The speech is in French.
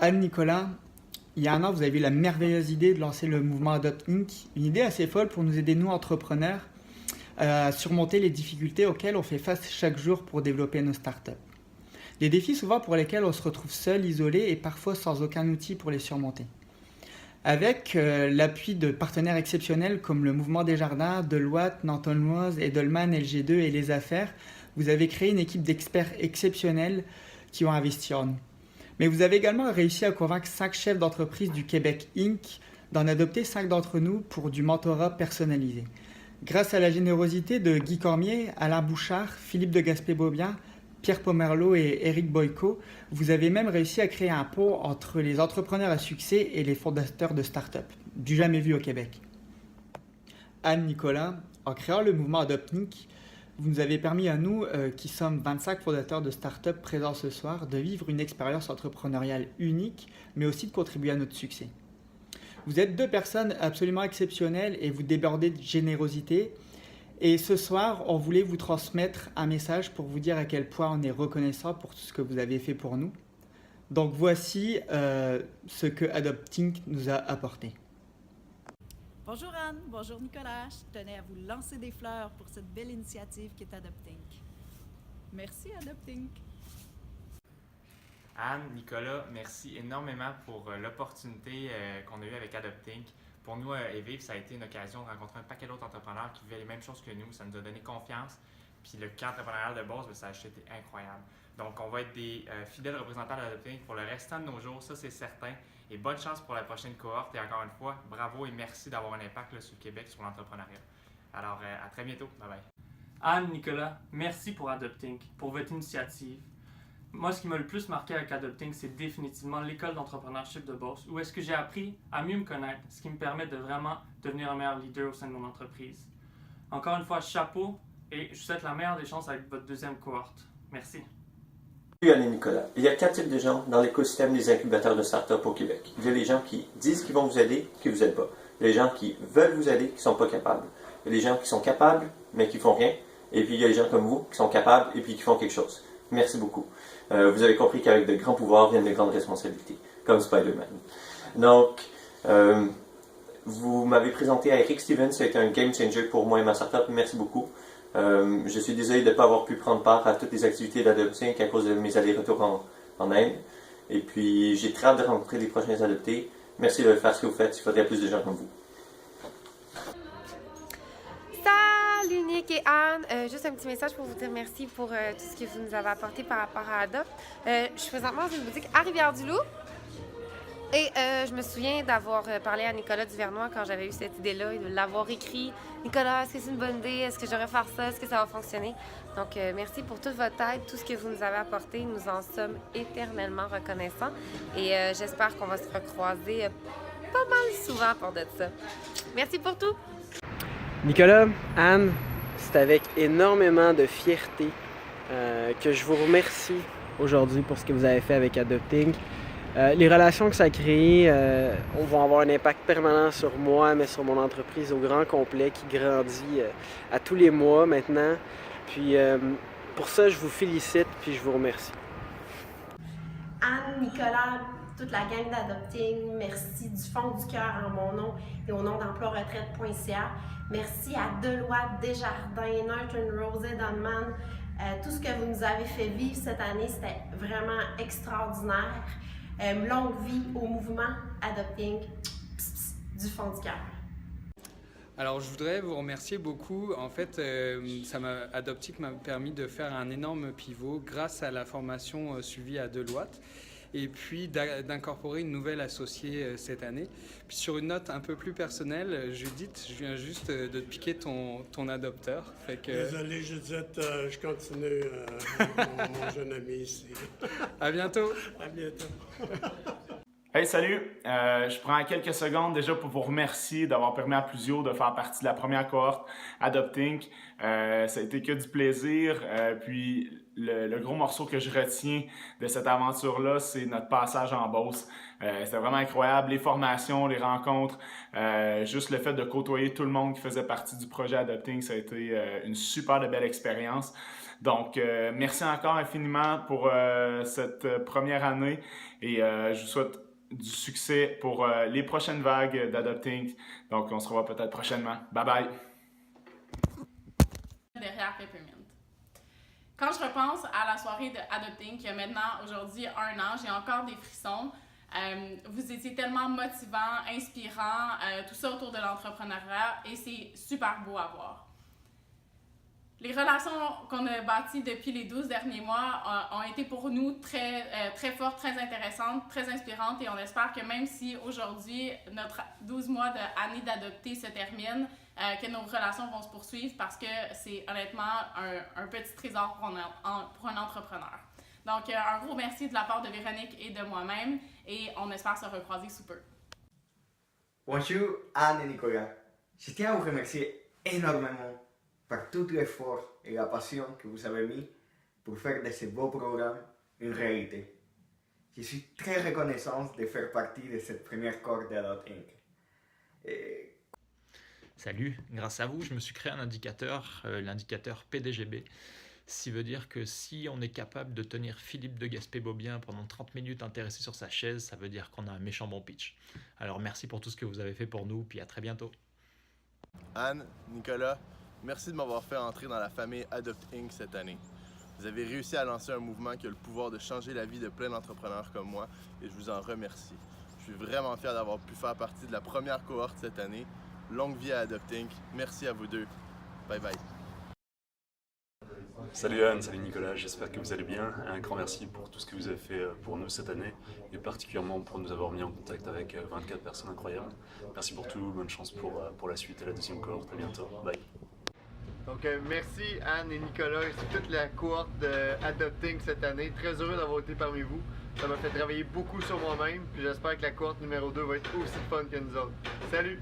Anne-Nicolas, il y a un an, vous avez eu la merveilleuse idée de lancer le mouvement Adopt Inc. Une idée assez folle pour nous aider, nous, entrepreneurs, à surmonter les difficultés auxquelles on fait face chaque jour pour développer nos startups. Des défis souvent pour lesquels on se retrouve seul, isolé et parfois sans aucun outil pour les surmonter. Avec l'appui de partenaires exceptionnels comme le Mouvement des Jardins, Deloitte, Nanton Noise, Edelman, LG2 et Les Affaires, vous avez créé une équipe d'experts exceptionnels qui ont investi en nous. Mais vous avez également réussi à convaincre 5 chefs d'entreprise du Québec Inc. d'en adopter 5 d'entre nous pour du mentorat personnalisé. Grâce à la générosité de Guy Cormier, Alain Bouchard, Philippe de Gaspé-Beaubien, Pierre Pomerleau et Éric Boyko, vous avez même réussi à créer un pont entre les entrepreneurs à succès et les fondateurs de start-up, du jamais vu au Québec. Anne-Nicolas, en créant le mouvement Adopt Inc., vous nous avez permis à nous, qui sommes 25 fondateurs de start-up présents ce soir, de vivre une expérience entrepreneuriale unique, mais aussi de contribuer à notre succès. Vous êtes 2 personnes absolument exceptionnelles et vous débordez de générosité. Et ce soir, on voulait vous transmettre un message pour vous dire à quel point on est reconnaissant pour tout ce que vous avez fait pour nous. Donc voici ce que Adopt Inc. nous a apporté. Bonjour Anne, bonjour Nicolas. Je tenais à vous lancer des fleurs pour cette belle initiative qui est Adopt Inc. Merci Adopt Inc. Anne, Nicolas, merci énormément pour l'opportunité qu'on a eue avec Adopt Inc. Pour nous, Evive, ça a été une occasion de rencontrer un paquet d'autres entrepreneurs qui vivaient les mêmes choses que nous. Ça nous a donné confiance. Puis le camp entrepreneurial de base, ça a été incroyable. Donc, on va être des fidèles représentants d'Adopt Inc. pour le restant de nos jours, ça c'est certain. Et bonne chance pour la prochaine cohorte. Et encore une fois, bravo et merci d'avoir un impact là, sur le Québec, sur l'entrepreneuriat. Alors, à très bientôt. Bye bye. Anne, Nicolas, merci pour Adopt Inc., pour votre initiative. Moi, ce qui m'a le plus marqué avec Adopt Inc., c'est définitivement l'école d'entrepreneurship de Beauce, où est-ce que j'ai appris à mieux me connaître, ce qui me permet de vraiment devenir un meilleur leader au sein de mon entreprise. Encore une fois, chapeau, et je vous souhaite la meilleure des chances avec votre deuxième cohorte. Merci. Salut Anne et Nicolas. Il y a 4 types de gens dans l'écosystème des incubateurs de start-up au Québec. Il y a les gens qui disent qu'ils vont vous aider, qui ne vous aident pas. Il y a les gens qui veulent vous aider, qui ne sont pas capables. Il y a les gens qui sont capables, mais qui ne font rien. Et puis il y a les gens comme vous qui sont capables et puis qui font quelque chose. Merci beaucoup. Vous avez compris qu'avec de grands pouvoirs viennent de grandes responsabilités, comme Spider-Man. Donc, vous m'avez présenté à Eric Stevens, ça a été un game changer pour moi et ma startup. Merci beaucoup. Je suis désolé de ne pas avoir pu prendre part à toutes les activités d'Adopt Inc. à cause de mes allers-retours en Inde. Et puis, j'ai très hâte de rencontrer les prochains adoptés. Merci de faire ce que vous faites. Il faudrait plus de gens comme vous. Salut Nick et Anne, juste un petit message pour vous dire merci pour tout ce que vous nous avez apporté par rapport à Adopt. Je suis présentement dans une boutique à Rivière-du-Loup et je me souviens d'avoir parlé à Nicolas Duvernois quand j'avais eu cette idée-là et de l'avoir écrit. Nicolas, est-ce que c'est une bonne idée? Est-ce que je devrais faire ça? Est-ce que ça va fonctionner? Donc merci pour toute votre aide, tout ce que vous nous avez apporté. Nous en sommes éternellement reconnaissants et j'espère qu'on va se recroiser pas mal souvent pour de ça. Merci pour tout! Nicolas, Anne, c'est avec énormément de fierté que je vous remercie aujourd'hui pour ce que vous avez fait avec Adopt Inc. Les relations que ça a créées vont avoir un impact permanent sur moi, mais sur mon entreprise au grand complet qui grandit à tous les mois maintenant. Puis pour ça, je vous félicite puis je vous remercie. Anne, Nicolas, toute la gang d'Adopting, merci du fond du cœur en mon nom et au nom d'emploiretraite.ca. Merci à Deloitte, Desjardins, Norton Rose, Edelman. Tout ce que vous nous avez fait vivre cette année, c'était vraiment extraordinaire. Longue vie au mouvement Adopting, du fond du cœur. Alors, je voudrais vous remercier beaucoup. En fait, Adopt Inc. m'a permis de faire un énorme pivot grâce à la formation suivie à Deloitte et puis d'incorporer une nouvelle associée cette année. Puis sur une note un peu plus personnelle, Judith, je viens juste de te piquer ton adopteur. Fait que... Désolé Judith, je continue mon jeune ami ici. À bientôt! À bientôt! Hey, salut! Je prends quelques secondes déjà pour vous remercier d'avoir permis à Plusio de faire partie de la première cohorte Adopt Inc. Ça a été que du plaisir. Puis le gros morceau que je retiens de cette aventure-là, c'est notre passage en Beauce. C'était vraiment incroyable, les formations, les rencontres, juste le fait de côtoyer tout le monde qui faisait partie du projet Adopting, ça a été une super de belle expérience. Donc, merci encore infiniment pour cette première année et je vous souhaite du succès pour les prochaines vagues d'Adopting. Donc, on se revoit peut-être prochainement. Bye bye! Derrière Peppermint. Quand je repense à la soirée de Adopting, qui a maintenant aujourd'hui 1 an, j'ai encore des frissons. Vous étiez tellement motivants, inspirants, tout ça autour de l'entrepreneuriat et c'est super beau à voir. Les relations qu'on a bâties depuis les 12 derniers mois ont été pour nous très fortes, très intéressantes, très inspirantes et on espère que même si aujourd'hui notre 12 mois d'année d'adopter se termine, que nos relations vont se poursuivre parce que c'est honnêtement un petit trésor pour un entrepreneur. Donc un gros merci de la part de Véronique et de moi-même et on espère se recroiser sous peu. Bonjour Anne et Nicolas. Je tiens à vous remercier énormément par tout l'effort et la passion que vous avez mis pour faire de ce beau programme une réalité. Je suis très reconnaissant de faire partie de cette première cohorte d'Adopting. Salut, grâce à vous, je me suis créé un indicateur, l'indicateur PDGB. Ce qui veut dire que si on est capable de tenir Philippe de Gaspé-Beaubien pendant 30 minutes intéressé sur sa chaise, ça veut dire qu'on a un méchant bon pitch. Alors merci pour tout ce que vous avez fait pour nous, puis à très bientôt. Anne, Nicolas, merci de m'avoir fait entrer dans la famille Adopt Inc. cette année. Vous avez réussi à lancer un mouvement qui a le pouvoir de changer la vie de plein d'entrepreneurs comme moi et je vous en remercie. Je suis vraiment fier d'avoir pu faire partie de la première cohorte cette année. Longue vie à Adopt Inc. Merci à vous deux. Bye bye. Salut Anne, salut Nicolas, j'espère que vous allez bien. Un grand merci pour tout ce que vous avez fait pour nous cette année et particulièrement pour nous avoir mis en contact avec 24 personnes incroyables. Merci pour tout, bonne chance pour la suite et la deuxième cohorte. À bientôt, bye. Donc merci Anne et Nicolas et toute la cohorte d'Adopting cette année. Très heureux d'avoir été parmi vous. Ça m'a fait travailler beaucoup sur moi-même puis j'espère que la cohorte numéro 2 va être aussi fun que nous autres. Salut!